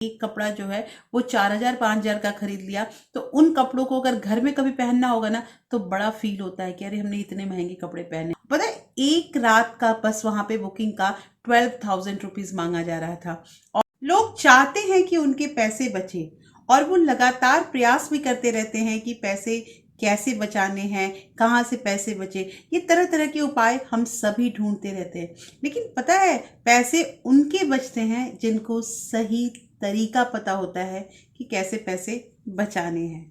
एक कपड़ा जो है वो 4,000 5,000 का खरीद लिया, तो उन कपड़ों को अगर घर में कभी पहनना होगा ना तो बड़ा फील होता है कि अरे हमने इतने महंगे कपड़े पहने। पता है, एक रात का बस वहां पे बुकिंग का 12,000 रुपीज मांगा जा रहा था। और लोग चाहते हैं कि उनके पैसे बचे और वो लगातार प्रयास भी करते रहते हैं कि पैसे कैसे बचाने हैं, कहाँ से पैसे बचे। ये तरह तरह के उपाय हम सभी ढूंढते रहते हैं, लेकिन पता है पैसे उनके बचते हैं जिनको सही तरीका पता होता है कि कैसे पैसे बचाने हैं।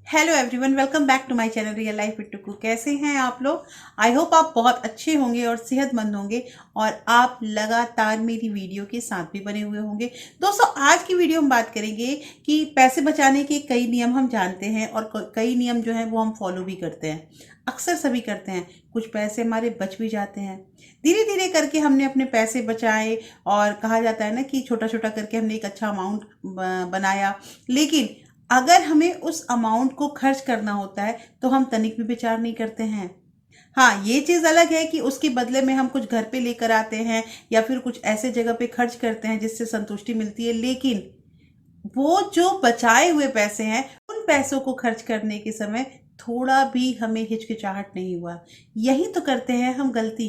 Hello everyone, welcome back to my channel real life with Tuku. कैसे हैं आप लोग? आई होप आप बहुत अच्छे होंगे और सेहतमंद होंगे और आप लगातार मेरी वीडियो के साथ भी बने हुए होंगे। दोस्तों, आज की वीडियो हम बात करेंगे कि पैसे बचाने के कई नियम हम जानते हैं और कई नियम जो हैं वो हम फॉलो भी करते हैं। अक्सर सभी करते हैं। कुछ पैसे हमारे बच भी जाते हैं। धीरे धीरे करके हमने अपने पैसे बचाए और कहा जाता है ना कि छोटा छोटा करके हमने एक अच्छा अमाउंट बनाया, लेकिन अगर हमें उस अमाउंट को खर्च करना होता है तो हम तनिक भी विचार नहीं करते हैं। हाँ, ये चीज अलग है कि उसके बदले में हम कुछ घर पे लेकर आते हैं या फिर कुछ ऐसे जगह पे खर्च करते हैं जिससे संतुष्टि मिलती है, लेकिन वो जो बचाए हुए पैसे हैं उन पैसों को खर्च करने के समय थोड़ा भी हमें हिचकिचाहट नहीं हुआ। यही तो करते हैं हम गलती,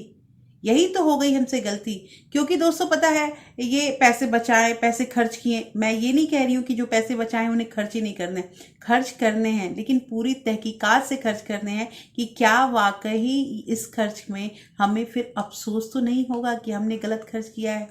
यही तो हो गई हमसे गलती। क्योंकि दोस्तों पता है, ये पैसे बचाए, पैसे खर्च किए, मैं ये नहीं कह रही हूँ कि जो पैसे बचाए उन्हें खर्च ही नहीं करने, खर्च करने हैं, लेकिन पूरी तहकीकात से खर्च करने हैं कि क्या वाकई इस खर्च में हमें फिर अफसोस तो नहीं होगा कि हमने गलत खर्च किया है।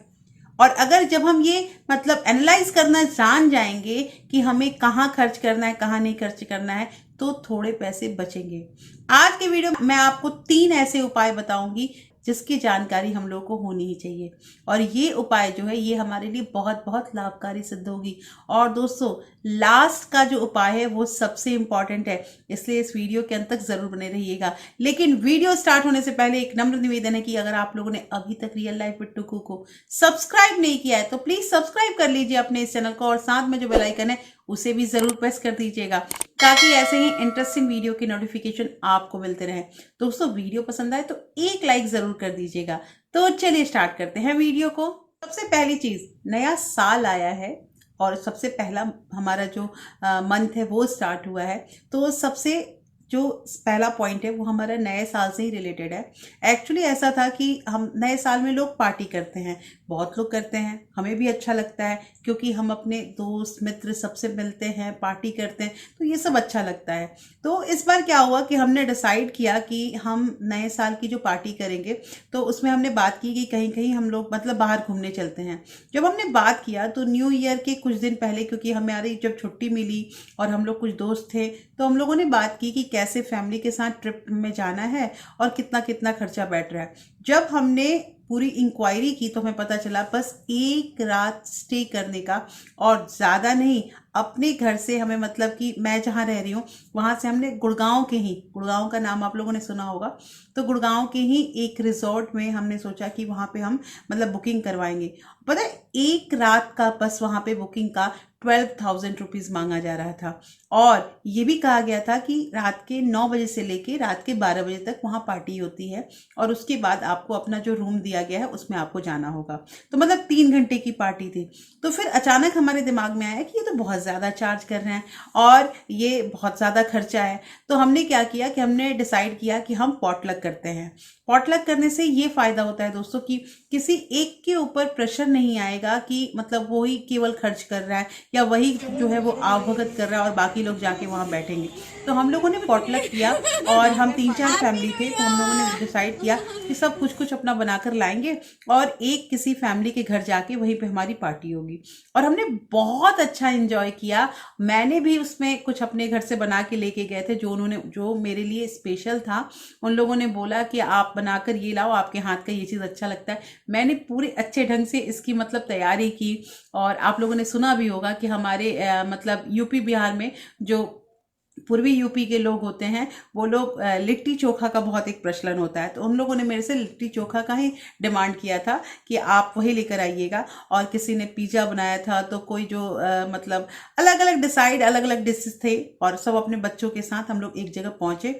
और अगर जब हम ये मतलब एनालाइज करना जान जाएंगे कि हमें कहाँ खर्च करना है, कहाँ नहीं खर्च करना है, तो थोड़े पैसे बचेंगे। आज के वीडियो में मैं आपको 3 ऐसे उपाय बताऊंगी जिसकी जानकारी हम लोगों को होनी ही चाहिए, और ये उपाय जो है ये हमारे लिए बहुत बहुत लाभकारी सिद्ध होगी। और दोस्तों, लास्ट का जो उपाय है वो सबसे इंपॉर्टेंट है, इसलिए इस वीडियो के अंत तक जरूर बने रहिएगा। लेकिन वीडियो स्टार्ट होने से पहले एक नम्र निवेदन है कि अगर आप लोगों ने अभी तक रियल लाइफ विद टुकू को सब्सक्राइब नहीं किया है तो प्लीज सब्सक्राइब कर लीजिए अपने इस चैनल को, और साथ में जो बेल आइकन है उसे भी जरूर प्रेस कर दीजिएगा ताकि ऐसे ही इंटरेस्टिंग वीडियो की नोटिफिकेशन आपको मिलते रहे। दोस्तों, वीडियो पसंद आए तो एक लाइक जरूर कर दीजिएगा। तो चलिए स्टार्ट करते हैं वीडियो को। सबसे पहली चीज, नया साल आया है और सबसे पहला हमारा जो मंथ है वो स्टार्ट हुआ है, तो सबसे जो पहला पॉइंट है वो हमारा नए साल से ही रिलेटेड है। एक्चुअली ऐसा था कि हम नए साल में लोग पार्टी करते हैं, बहुत लोग करते हैं, हमें भी अच्छा लगता है क्योंकि हम अपने दोस्त मित्र सबसे मिलते हैं, पार्टी करते हैं, तो ये सब अच्छा लगता है। तो इस बार क्या हुआ कि हमने डिसाइड किया कि हम नए साल की जो पार्टी करेंगे तो उसमें हमने बात की कि कहीं कहीं हम लोग मतलब बाहर घूमने चलते हैं। जब हमने बात किया तो न्यू ईयर के कुछ दिन पहले, क्योंकि हमारी जब छुट्टी मिली और हम लोग कुछ दोस्त थे, तो हम लोगों ने बात की कि कैसे फैमिली के साथ ट्रिप में जाना है और कितना कितना खर्चा बैठ रहा है। जब हमने पूरी इंक्वायरी की तो हमें पता चला बस एक रात स्टे करने का, और ज़्यादा नहीं, अपने घर से हमें मतलब कि मैं जहाँ रह रही हूँ वहाँ से हमने गुड़गांव के ही, गुड़गांव का नाम आप लोगों ने सुना होगा, तो गुड़गांव के ही एक रिजॉर्ट में हमने सोचा कि वहाँ पे हम मतलब बुकिंग करवाएंगे। पता है, एक रात का बस वहाँ पे बुकिंग का 12,000 रुपीज मांगा जा रहा था, और ये भी कहा गया था कि रात के 9 बजे से लेके रात के 12 बजे तक वहाँ पार्टी होती है और उसके बाद आपको अपना जो रूम दिया गया है उसमें आपको जाना होगा। तो मतलब 3 घंटे की पार्टी थी। तो फिर अचानक हमारे दिमाग में आया कि ये तो बहुत ज़्यादा चार्ज कर रहे हैं और ये बहुत ज़्यादा खर्चा है। तो हमने क्या किया कि हमने डिसाइड किया कि हम पॉटलक करते हैं। पॉटलक करने से ये फायदा होता है दोस्तों कि किसी एक के ऊपर प्रेशर नहीं आएगा कि मतलब वो ही केवल खर्च कर रहा है या वही जो है वो आवभगत कर रहा है और बाकी लोग जाके वहाँ बैठेंगे। तो हम लोगों ने पॉटलक किया और हम 3-4 फैमिली थे, तो हम लोगों ने डिसाइड किया कि सब कुछ कुछ अपना बनाकर लाएंगे और एक किसी फैमिली के घर जाके वहीं पे हमारी पार्टी होगी। और हमने बहुत अच्छा एंजॉय किया। मैंने भी उसमें कुछ अपने घर से बना के लेके गए थे, जो मेरे लिए स्पेशल था। उन लोगों ने बोला कि आप बनाकर ये लाओ, आपके हाथ का ये चीज़ अच्छा लगता है। मैंने पूरे अच्छे ढंग से इसकी मतलब तैयारी की। और आप लोगों ने सुना भी होगा कि हमारे मतलब यूपी बिहार में जो पूर्वी यूपी के लोग होते हैं वो लोग लिट्टी चोखा का बहुत एक प्रचलन होता है। तो उन लोगों ने मेरे से लिट्टी चोखा का ही डिमांड किया था कि आप वही लेकर आइएगा। और किसी ने पिज़्ज़ा बनाया था, तो कोई जो मतलब अलग अलग डिशेस थे, और सब अपने बच्चों के साथ हम लोग एक जगह पहुंचे।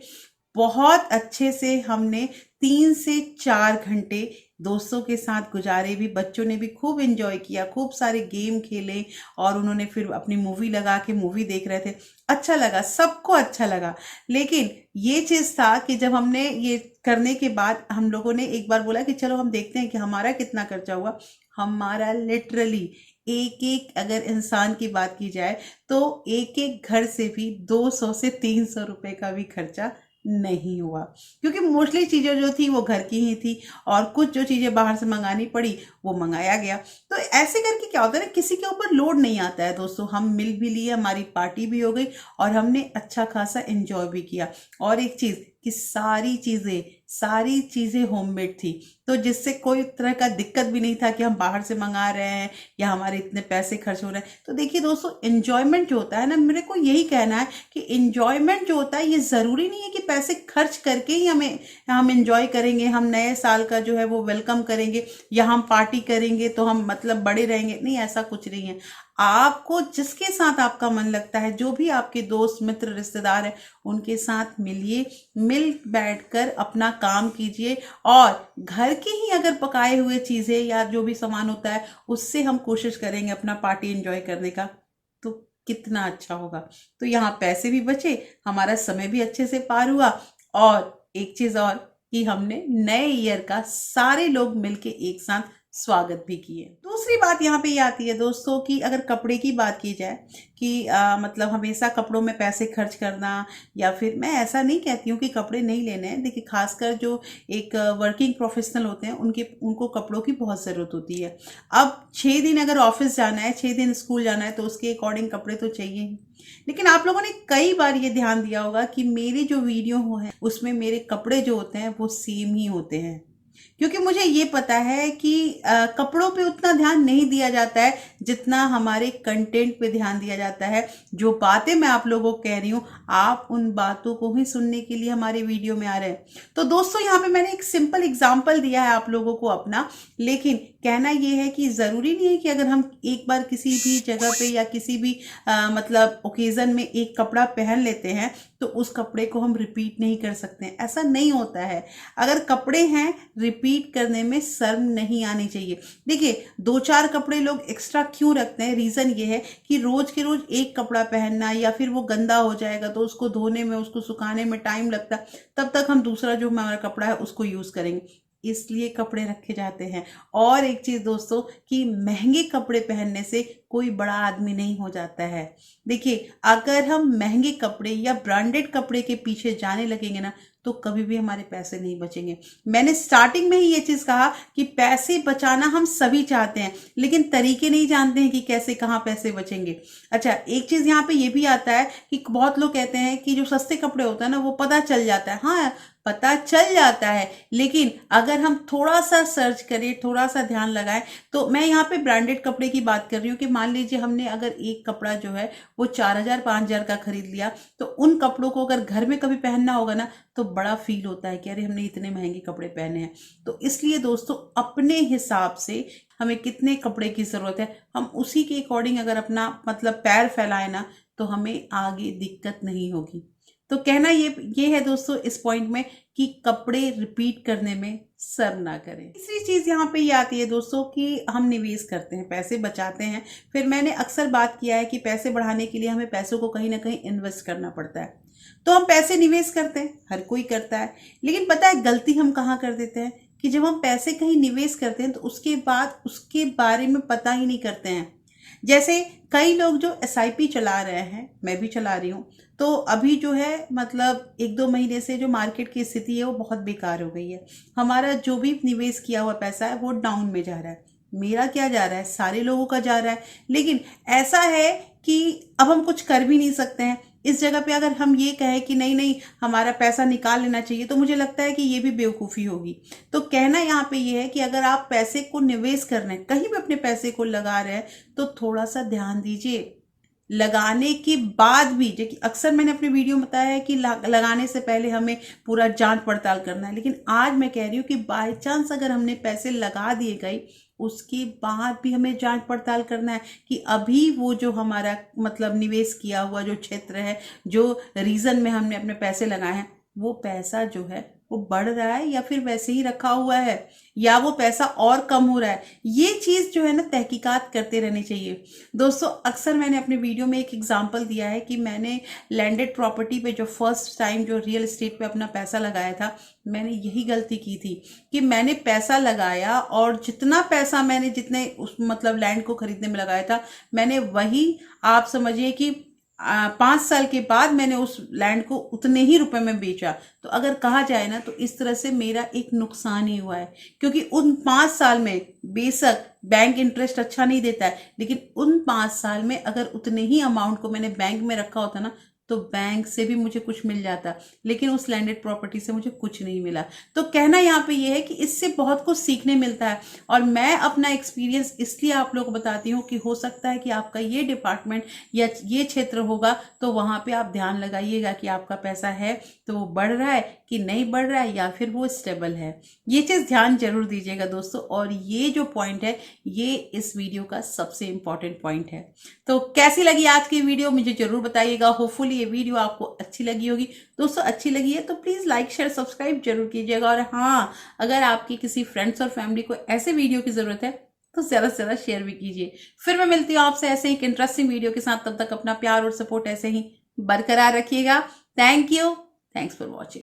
बहुत अच्छे से हमने 3 से 4 घंटे दोस्तों के साथ गुजारे भी। बच्चों ने भी खूब एंजॉय किया, खूब सारे गेम खेले और उन्होंने फिर अपनी मूवी लगा के मूवी देख रहे थे। अच्छा लगा, सबको अच्छा लगा। लेकिन ये चीज़ था कि जब हमने ये करने के बाद हम लोगों ने एक बार बोला कि चलो हम देखते हैं कि हमारा कितना खर्चा हुआ। हमारा लिटरली एक एक अगर इंसान की बात की जाए तो एक एक घर से भी 200 से 300 रुपए का भी खर्चा नहीं हुआ, क्योंकि मोस्टली चीज़ें जो थी वो घर की ही थी और कुछ जो चीज़ें बाहर से मंगानी पड़ी वो मंगाया गया। तो ऐसे करके क्या होता है ना, किसी के ऊपर लोड नहीं आता है दोस्तों। हम मिल भी लिए, हमारी पार्टी भी हो गई और हमने अच्छा खासा एंजॉय भी किया। और एक चीज़ कि सारी चीज़ें होममेड थी, तो जिससे कोई तरह का दिक्कत भी नहीं था कि हम बाहर से मंगा रहे हैं या हमारे इतने पैसे खर्च हो रहे हैं। तो देखिए दोस्तों, एंजॉयमेंट जो होता है ना, मेरे को यही कहना है कि एंजॉयमेंट जो होता है ये ज़रूरी नहीं है कि पैसे खर्च करके ही हम एंजॉय करेंगे, हम नए साल का जो है वो वेलकम करेंगे या हम पार्टी करेंगे तो हम मतलब बड़े रहेंगे। नहीं, ऐसा कुछ नहीं है। आपको जिसके साथ आपका मन लगता है, जो भी आपके दोस्त मित्र रिश्तेदार हैं, उनके साथ मिलिए, मिल बैठकर अपना काम कीजिए और घर की ही अगर पकाए हुए चीज़ें या जो भी सामान होता है उससे हम कोशिश करेंगे अपना पार्टी एंजॉय करने का, तो कितना अच्छा होगा। तो यहाँ पैसे भी बचे, हमारा समय भी अच्छे से पार हुआ और एक चीज़ और कि हमने नए ईयर का सारे लोग मिलके एक साथ स्वागत भी किए। दूसरी बात यहाँ पे ये आती है दोस्तों कि अगर कपड़े की बात की जाए कि मतलब हमेशा कपड़ों में पैसे खर्च करना, या फिर मैं ऐसा नहीं कहती हूँ कि कपड़े नहीं लेने हैं। देखिए, खासकर जो एक वर्किंग प्रोफेशनल होते हैं उनको कपड़ों की बहुत ज़रूरत होती है। अब 6 दिन अगर ऑफिस जाना है, 6 दिन स्कूल जाना है, तो उसके अकॉर्डिंग कपड़े तो चाहिए ही। लेकिन आप लोगों ने कई बार ये ध्यान दिया होगा कि मेरी जो वीडियो हो है उसमें मेरे कपड़े जो होते हैं वो सेम ही होते हैं, क्योंकि मुझे ये पता है कि कपड़ों पे उतना ध्यान नहीं दिया जाता है जितना हमारे कंटेंट पे ध्यान दिया जाता है। जो बातें मैं आप लोगों को कह रही हूँ, आप उन बातों को ही सुनने के लिए हमारे वीडियो में आ रहे हैं। तो दोस्तों, यहाँ पे मैंने एक सिंपल एग्जांपल दिया है आप लोगों को अपना, लेकिन कहना ये है कि ज़रूरी नहीं है कि अगर हम एक बार किसी भी जगह पे या किसी भी मतलब ओकेज़न में एक कपड़ा पहन लेते हैं तो उस कपड़े को हम रिपीट नहीं कर सकते हैं। ऐसा नहीं होता है। अगर कपड़े हैं, रिपीट करने में शर्म नहीं आनी चाहिए। देखिए, 2-4 कपड़े लोग एक्स्ट्रा क्यों रखते हैं, रीज़न ये है कि रोज़ के रोज़ एक कपड़ा पहनना या फिर वो गंदा हो जाएगा तो उसको धोने में, उसको सुखाने में टाइम लगता है, तब तक हम दूसरा जो हमारा कपड़ा है उसको यूज़ करेंगे, इसलिए कपड़े रखे जाते हैं। और एक चीज़ दोस्तों कि महंगे कपड़े पहनने से कोई बड़ा आदमी नहीं हो जाता है। देखिए, अगर हम महंगे कपड़े या ब्रांडेड कपड़े के पीछे जाने लगेंगे ना तो कभी भी हमारे पैसे नहीं बचेंगे। मैंने स्टार्टिंग में ही ये चीज़ कहा कि पैसे बचाना हम सभी चाहते हैं, लेकिन तरीके नहीं जानते हैं कि कैसे कहाँ पैसे बचेंगे। अच्छा, एक चीज़ यहाँ पे ये भी आता है कि बहुत लोग कहते हैं कि जो सस्ते कपड़े होते हैं ना वो पता चल जाता है। हाँ, पता चल जाता है, लेकिन अगर हम थोड़ा सा सर्च करें, थोड़ा सा ध्यान लगाएं, तो मैं यहाँ पे ब्रांडेड कपड़े की बात कर रही हूँ कि मान लीजिए हमने अगर एक कपड़ा जो है वो 4,000-5,000 का खरीद लिया, तो उन कपड़ों को अगर घर में कभी पहनना होगा ना तो बड़ा फील होता है कि अरे हमने इतने महंगे कपड़े पहने हैं। तो इसलिए दोस्तों, अपने हिसाब से हमें कितने कपड़े की ज़रूरत है, हम उसी के अकॉर्डिंग अगर अपना मतलब पैर फैलाए ना तो हमें आगे दिक्कत नहीं होगी। तो कहना ये है दोस्तों इस पॉइंट में कि कपड़े रिपीट करने में शर्म ना करें। तीसरी चीज़ यहाँ पे ये आती है दोस्तों कि हम निवेश करते हैं, पैसे बचाते हैं। फिर मैंने अक्सर बात किया है कि पैसे बढ़ाने के लिए हमें पैसों को कहीं ना कहीं इन्वेस्ट करना पड़ता है, तो हम पैसे निवेश करते हैं, हर कोई करता है। लेकिन पता है गलती हम कहाँ कर देते हैं कि जब हम पैसे कहीं निवेश करते हैं तो उसके बाद उसके बारे में पता ही नहीं करते हैं। जैसे कई लोग जो एसआईपी चला रहे हैं, मैं भी चला रही हूँ, तो अभी जो है मतलब 1-2 महीने से जो मार्केट की स्थिति है वो बहुत बेकार हो गई है। हमारा जो भी निवेश किया हुआ पैसा है वो डाउन में जा रहा है। मेरा क्या जा रहा है, सारे लोगों का जा रहा है। लेकिन ऐसा है कि अब हम कुछ कर भी नहीं सकते हैं। इस जगह पे अगर हम ये कहें कि नहीं नहीं हमारा पैसा निकाल लेना चाहिए, तो मुझे लगता है कि ये भी बेवकूफ़ी होगी। तो कहना यहाँ पे ये है कि अगर आप पैसे को निवेश कर रहे हैं, कहीं भी अपने पैसे को लगा रहे हैं, तो थोड़ा सा ध्यान दीजिए। लगाने के बाद भी, जो कि अक्सर मैंने अपने वीडियो में बताया है कि लगाने से पहले हमें पूरा जांच पड़ताल करना है, लेकिन आज मैं कह रही हूँ कि बाय चांस अगर हमने पैसे लगा दिए गए, उसके बाद भी हमें जांच पड़ताल करना है कि अभी वो जो हमारा मतलब निवेश किया हुआ जो क्षेत्र है, जो रीजन में हमने अपने पैसे लगाए हैं, वो पैसा जो है वो बढ़ रहा है या फिर वैसे ही रखा हुआ है, या वो पैसा और कम हो रहा है। ये चीज जो है ना तहकीकात करते रहनी चाहिए दोस्तों। अक्सर मैंने अपने वीडियो में एक एग्जांपल दिया है कि मैंने लैंडेड प्रॉपर्टी पे जो फर्स्ट टाइम जो रियल एस्टेट पे अपना पैसा लगाया था, मैंने यही गलती की थी कि मैंने पैसा लगाया और जितना पैसा मैंने जितने उस मतलब लैंड को खरीदने में लगाया था, मैंने वही, आप समझिए कि 5 साल के बाद मैंने उस लैंड को उतने ही रुपए में बेचा। तो अगर कहा जाए ना तो इस तरह से मेरा एक नुकसान ही हुआ है, क्योंकि उन 5 साल में बेशक बैंक इंटरेस्ट अच्छा नहीं देता है, लेकिन उन 5 साल में अगर उतने ही अमाउंट को मैंने बैंक में रखा होता ना तो बैंक से भी मुझे कुछ मिल जाता, लेकिन उस लैंडेड प्रॉपर्टी से मुझे कुछ नहीं मिला। तो कहना यहाँ पे ये है कि इससे बहुत कुछ सीखने मिलता है, और मैं अपना एक्सपीरियंस इसलिए आप लोगों को बताती हूँ कि हो सकता है कि आपका ये डिपार्टमेंट या ये क्षेत्र होगा, तो वहां पे आप ध्यान लगाइएगा कि आपका पैसा है तो वो बढ़ रहा है कि नहीं बढ़ रहा है, या फिर वो स्टेबल है। ये चीज ध्यान जरूर दीजिएगा दोस्तों। और ये जो पॉइंट है ये इस वीडियो का सबसे इंपॉर्टेंट पॉइंट है। तो कैसी लगी आज की वीडियो मुझे जरूर बताइएगा। होपफुली ये वीडियो आपको अच्छी लगी होगी दोस्तों। अच्छी लगी है तो प्लीज लाइक शेयर सब्सक्राइब जरूर कीजिएगा। और हाँ, अगर आपकी किसी फ्रेंड्स और फैमिली को ऐसे वीडियो की जरूरत है तो ज्यादा से ज्यादा शेयर भी कीजिए। फिर मैं मिलती हूँ आपसे ऐसे ही एक इंटरेस्टिंग वीडियो के साथ। तब तक अपना प्यार और सपोर्ट ऐसे ही बरकरार रखिएगा। Thank you, thanks for watching.